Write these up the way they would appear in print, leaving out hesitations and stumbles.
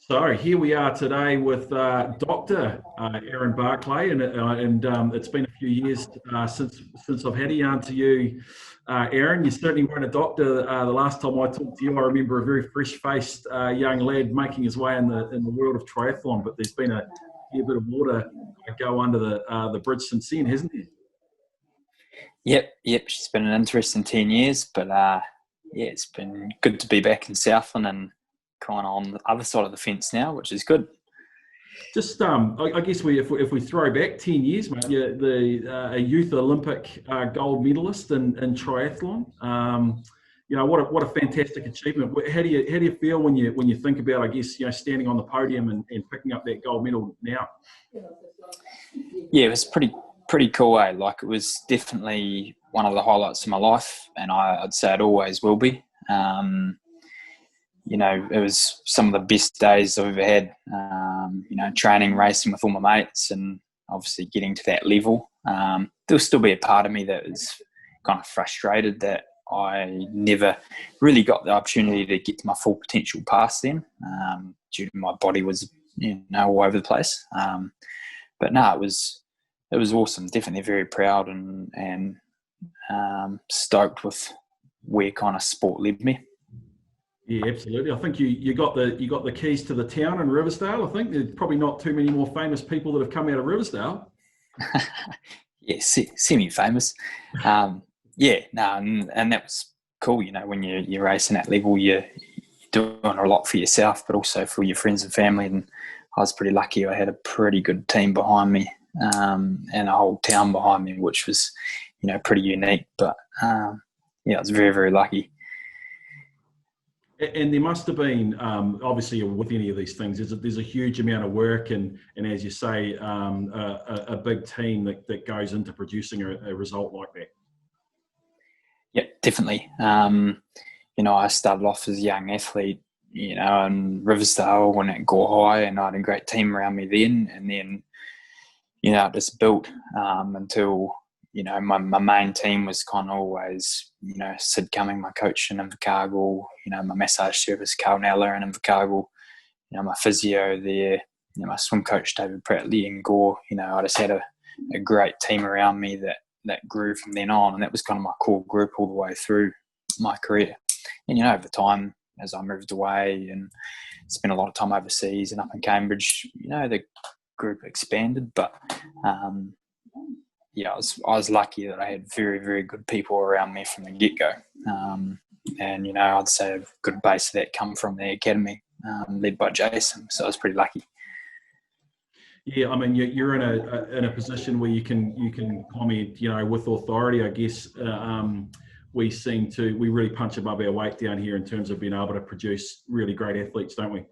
So here we are today with Dr. Aaron Barclay, and it's been a few years since I've had a yarn to you, Aaron. You certainly weren't a doctor the last time I talked to you. I remember a very fresh-faced young lad making his way in the world of triathlon, but there's been a fair bit of water go under the bridge since then, hasn't there? Yep. It's been an interesting 10 years, but it's been good to be back in Southland and kind of on the other side of the fence now, which is good. Just, I guess if we throw back 10 years, mate, a youth Olympic gold medalist in triathlon. What a fantastic achievement. How do you feel when you think about, I guess, standing on the podium and picking up that gold medal now? Yeah, it was pretty cool, eh? Like, it was definitely one of the highlights of my life, and I'd say it always will be. It was some of the best days I've ever had, training, racing with all my mates, and obviously getting to that level. There'll still be a part of me that is kind of frustrated that I never really got the opportunity to get to my full potential past then, due to my body was, all over the place. But no, it was awesome. Definitely very proud and stoked with where kind of sport led me. Yeah, absolutely. I think you got the keys to the town in Riversdale. I think there's probably not too many more famous people that have come out of Riversdale. Yeah, semi-famous. And that was cool. When you're racing at level, you're doing a lot for yourself, but also for your friends and family. And I was pretty lucky. I had a pretty good team behind me, and a whole town behind me, which was, pretty unique. But I was very, very lucky. And there must have been, obviously, with any of these things, there's a huge amount of work and as you say, a big team that goes into producing a result like that. Yeah, definitely. I started off as a young athlete, in Riversdale when at Gore High, and I had a great team around me then. And then, it just built until, my main team was kind of always, Sid Cumming, my coach in Invercargill, my massage therapist, Carl Neller in Invercargill, my physio there, my swim coach, David Prattley in Gore. I just had a great team around me that grew from then on. And that was kind of my core group all the way through my career. And, over time, as I moved away and spent a lot of time overseas and up in Cambridge, the group expanded. But, I was lucky that I had very, very good people around me from the get-go. And, I'd say a good base of that come from the academy, led by Jason. So I was pretty lucky. Yeah, I mean, you're in a position where you can comment, with authority. I guess we really punch above our weight down here in terms of being able to produce really great athletes, don't we?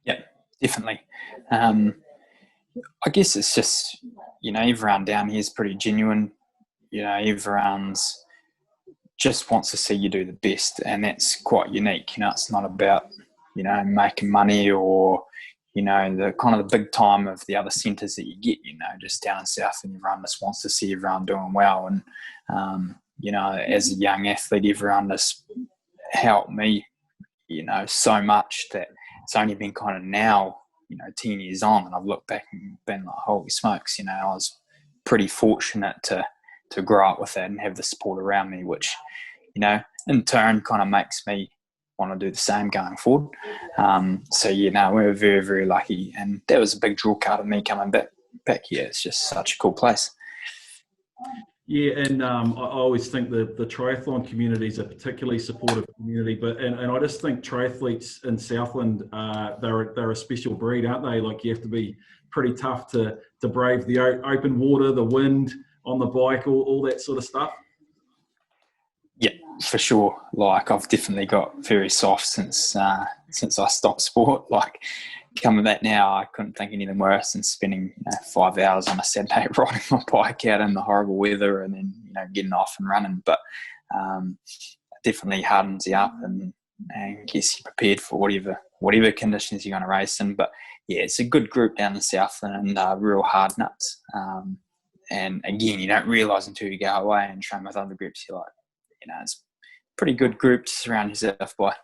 Yeah, definitely. I guess it's just, everyone down here is pretty genuine. Everyone's just wants to see you do the best, and that's quite unique. It's not about, making money or, the kind of the big time of the other centres that you get, just down south, and everyone just wants to see everyone doing well. And, as a young athlete, everyone just helped me, so much that it's only been kind of now, 10 years on, and I've looked back and been like, holy smokes, I was pretty fortunate to grow up with that and have the support around me, which, in turn kind of makes me want to do the same going forward. We were very, very lucky, and that was a big draw card of me coming back here. It's just such a cool place. Yeah, and I always think that the triathlon community is a particularly supportive community, and I just think triathletes in Southland, they're a special breed, aren't they? Like, you have to be pretty tough to brave the open water, the wind, on the bike, all that sort of stuff. Yeah, for sure. Like, I've definitely got very soft since I stopped sport. Like, coming back now, I couldn't think anything worse than spending 5 hours on a Saturday riding my bike out in the horrible weather and then getting off and running. But it definitely hardens you up and gets you prepared for whatever conditions you're going to race in. But yeah, it's a good group down in Southland and real hard nuts. And again, you don't realise until you go away and train with other groups. You're like, it's a pretty good group to surround yourself by.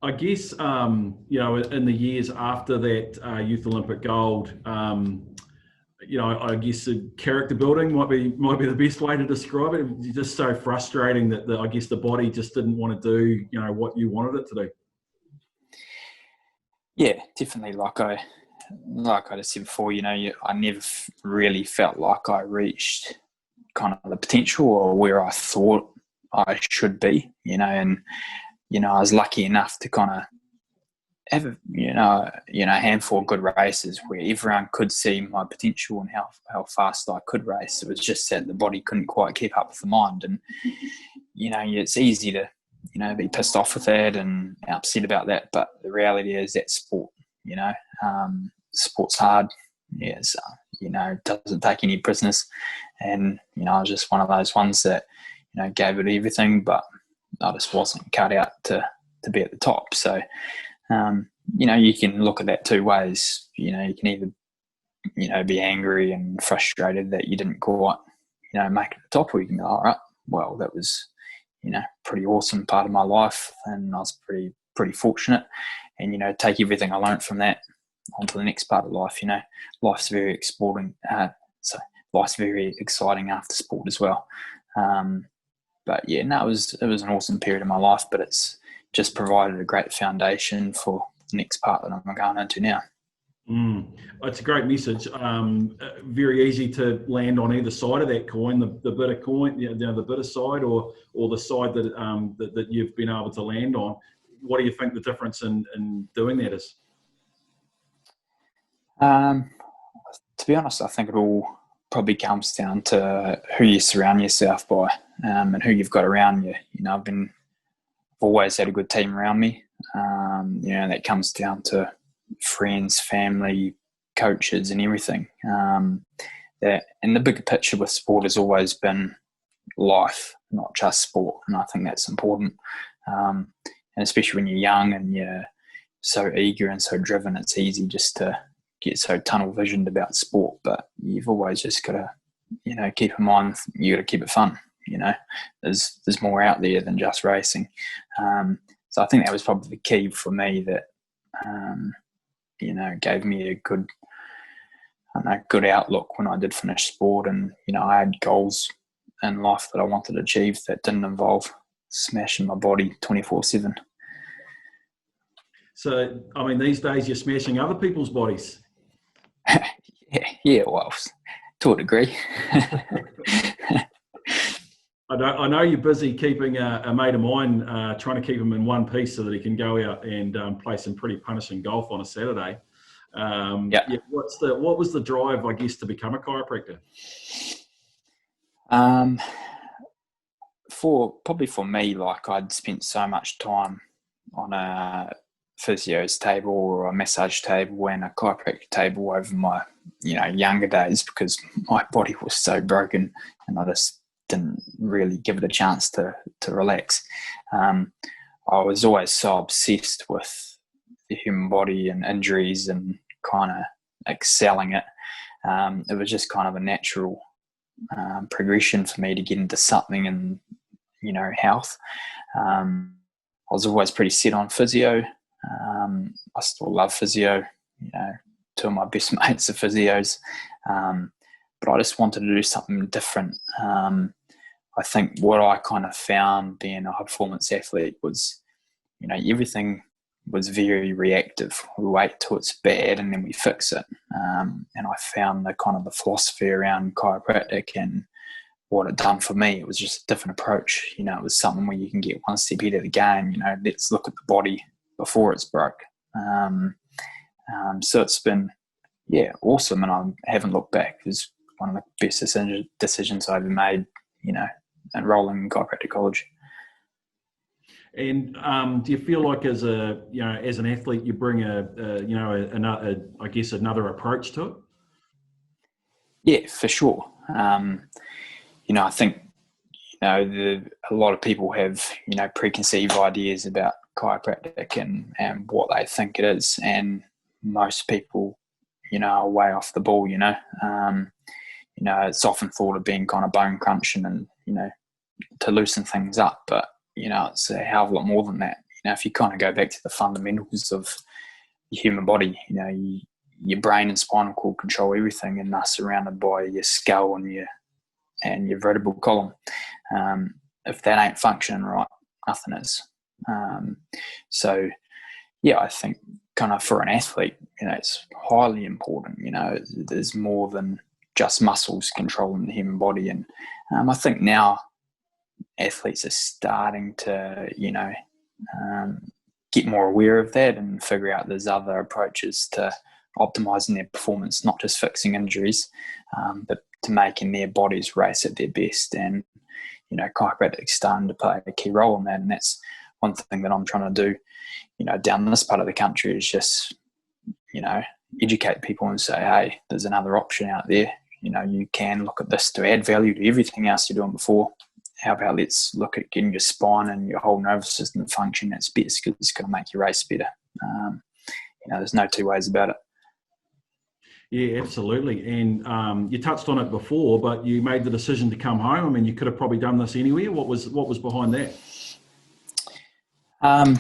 I guess, in the years after that Youth Olympic gold, I guess the character building might be the best way to describe it. It's just so frustrating that I guess the body just didn't want to do, what you wanted it to do. Yeah, definitely. Like I just said before, I never really felt like I reached kind of the potential or where I thought I should be, and I was lucky enough to kind of have a handful of good races where everyone could see my potential and how fast I could race. It was just that the body couldn't quite keep up with the mind, and it's easy to be pissed off with that and upset about that. But the reality is that sport, sport's hard. Yes, doesn't take any prisoners, and I was just one of those ones that gave it everything, but I just wasn't cut out to be at the top. So, you can look at that two ways. You can either, be angry and frustrated that you didn't quite, make it to the top, or you can go, all right, well, that was, pretty awesome part of my life, and I was pretty fortunate, and, take everything I learned from that onto the next part of life. Life's very life's very exciting after sport as well. But yeah, no, it was an awesome period of my life, but it's just provided a great foundation for the next part that I'm going into now. It's a great message. Very easy to land on either side of that coin, the bitter coin, the bitter side, or the side that you've been able to land on. What do you think the difference in doing that is? To be honest, I think it all probably comes down to who you surround yourself by, and who you've got around you. I've always had a good team around me. That comes down to friends, family, coaches, and everything. And the bigger picture with sport has always been life, not just sport. And I think that's important. And especially when you're young and you're so eager and so driven, it's easy just to get so tunnel visioned about sport. But you've always just got to, keep in mind, you got to keep it fun. There's more out there than just racing. So I think that was probably the key for me that, gave me a good outlook when I did finish sport. And, I had goals in life that I wanted to achieve that didn't involve smashing my body 24/7. So, these days you're smashing other people's bodies. Yeah, well, to a degree. I know you're busy keeping a mate of mine, trying to keep him in one piece so that he can go out and play some pretty punishing golf on a Saturday. What was the drive, I guess, to become a chiropractor? For me, like I'd spent so much time on a physio's table or a massage table and a chiropractic table over my, younger days, because my body was so broken and I just didn't really give it a chance to relax. I was always so obsessed with the human body and injuries and kind of excelling it. It was just kind of a natural progression for me to get into something in, health. I was always pretty set on physio. I still love physio. Two of my best mates are physios. But I just wanted to do something different. I think what I kind of found being a high performance athlete was, everything was very reactive. We wait till it's bad and then we fix it. And I found the philosophy around chiropractic and what it done for me, it was just a different approach. It was something where you can get one step ahead of the game. Let's look at the body before it's broke. So it's been, awesome. And I haven't looked back. It was one of the best decisions I've ever made, enrolling in chiropractic college. And do you feel like as an athlete, you bring another approach to it? Yeah, for sure. I think, a lot of people have, preconceived ideas about chiropractic and what they think it is. And most people, are way off the ball, it's often thought of being kind of bone crunching and, to loosen things up. But, it's a hell of a lot more than that. if you kind of go back to the fundamentals of the human body, your brain and spinal cord control everything, and are surrounded by your skull and your vertebral column. If that ain't functioning right, nothing is. So yeah, I think kind of for an athlete, it's highly important. There's more than just muscles controlling the human body, and I think now athletes are starting to get more aware of that and figure out there's other approaches to optimizing their performance, not just fixing injuries, but to making their bodies race at their best. And chiropractic's starting to play a key role in that, and that's one thing that I'm trying to do down this part of the country, is just educate people and say, hey, there's another option out there. You can look at this to add value to everything else you're doing before. How about let's look at getting your spine and your whole nervous system to function at its best, because it's going to make your race better. There's no two ways about it. Yeah, absolutely. And you touched on it before, but you made the decision to come home. I mean, you could have probably done this anywhere. What was behind that? I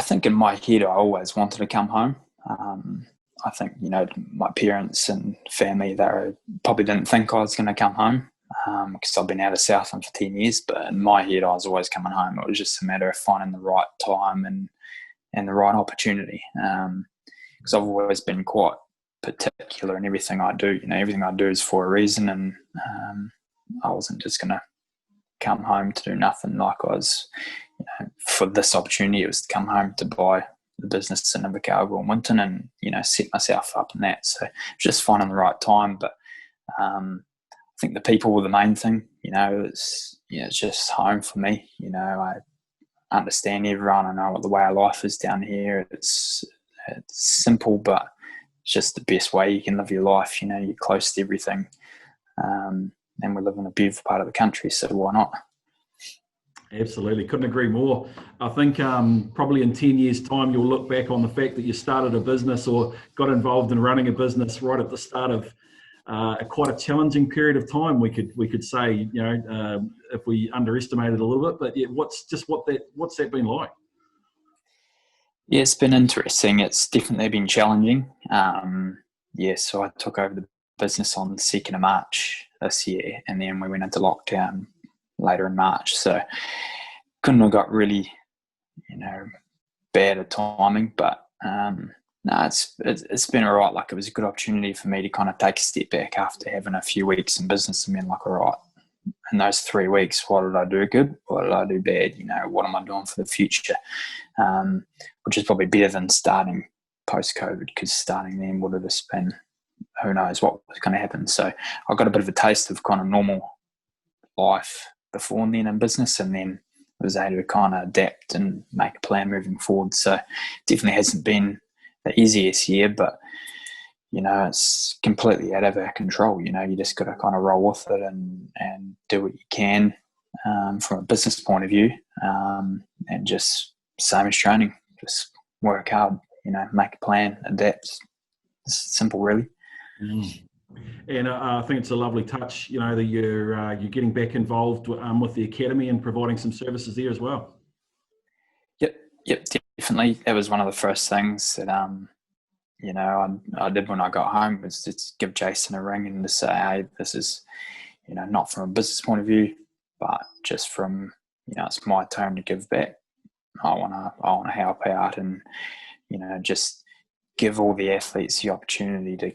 think in my head, I always wanted to come home. I think, my parents and family, they probably didn't think I was going to come home, because I've been out of Southland for 10 years. But in my head, I was always coming home. It was just a matter of finding the right time and the right opportunity. Because I've always been quite particular in everything I do. Everything I do is for a reason, and I wasn't just going to come home to do nothing. Like I was, for this opportunity, it was to come home to buy the business in Invercargill and Winton, and set myself up in that. So just finding the right time. But I think the people were the main thing. It's just home for me. I understand everyone. I know what the way of life is down here. It's simple, but it's just the best way you can live your life. You're close to everything, and we live in a beautiful part of the country, so why not? Absolutely, couldn't agree more. I think probably in 10 years' time, you'll look back on the fact that you started a business or got involved in running a business right at the start of quite a challenging period of time. We could say, if we underestimated a little bit, but yeah, what's that been like? Yeah, it's been interesting. It's definitely been challenging. So I took over the business on the 2nd of March this year, and then we went into lockdown later in March. So couldn't have got really, bad at timing, but it's been all right. Like, it was a good opportunity for me to kind of take a step back after having a few weeks in business and being like, all right, in those 3 weeks, what did I do good? What did I do bad? What am I doing for the future? Which is probably better than starting post-COVID, because starting then would have just been, who knows what was going to happen. So I got a bit of a taste of kind of normal life before and then in business, and then was able to kind of adapt and make a plan moving forward. So definitely hasn't been the easiest year, but it's completely out of our control. You just got to kind of roll with it and do what you can from a business point of view, and just same as training, just work hard, make a plan, adapt. It's simple, really. And I think it's a lovely touch, that you're getting back involved with the academy and providing some services there as well. Yep, definitely. That was one of the first things that I did when I got home, was just give Jason a ring and to say, hey, this is, not from a business point of view, but just from, it's my turn to give back. I want to help out and, just give all the athletes the opportunity to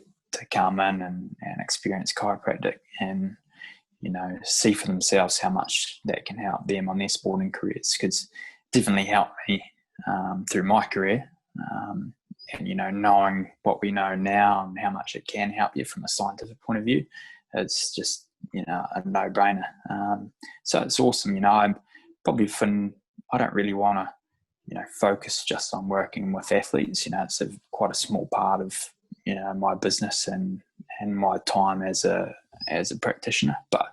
come in and experience chiropractic and, see for themselves how much that can help them on their sporting careers, because it definitely helped me through my career. And, knowing what we know now and how much it can help you from a scientific point of view, it's just, a no-brainer. So it's awesome. I don't really want to, focus just on working with athletes. It's quite a small part of, my business and my time as a practitioner. But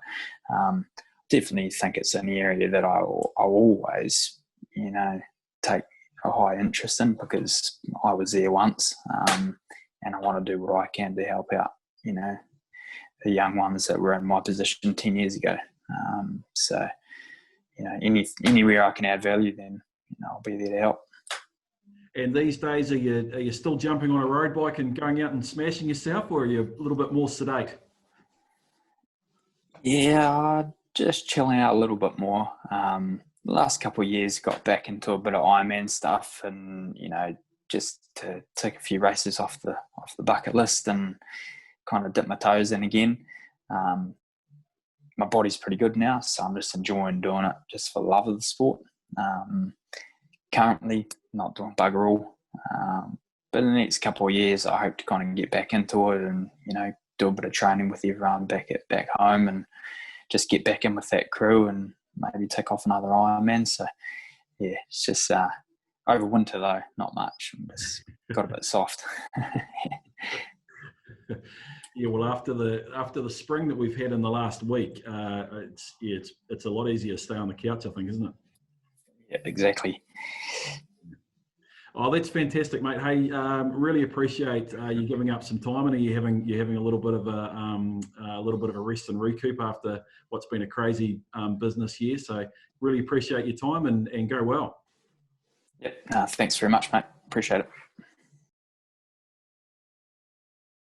definitely think it's an area that I'll always, take a high interest in, because I was there once, and I want to do what I can to help out, the young ones that were in my position 10 years ago. So, anywhere I can add value, then I'll be there to help. And these days, are you still jumping on a road bike and going out and smashing yourself, or are you a little bit more sedate? Yeah, just chilling out a little bit more. The last couple of years, got back into a bit of Ironman stuff, and just to take a few races off the bucket list and kind of dip my toes in again. My body's pretty good now, so I'm just enjoying doing it just for the love of the sport. Currently, not doing bugger all, but in the next couple of years, I hope to kind of get back into it and do a bit of training with everyone back home and just get back in with that crew and maybe take off another Ironman. So yeah, it's just over winter though, not much. I'm just got a bit soft. Yeah, well, after the spring that we've had in the last week, it's a lot easier to stay on the couch, I think, isn't it? Yeah, exactly. Oh, that's fantastic, mate. Hey, really appreciate you giving up some time, and you're having a little bit of a rest and recoup after what's been a crazy business year. So really appreciate your time and go well. Yep. Thanks very much, mate. Appreciate it.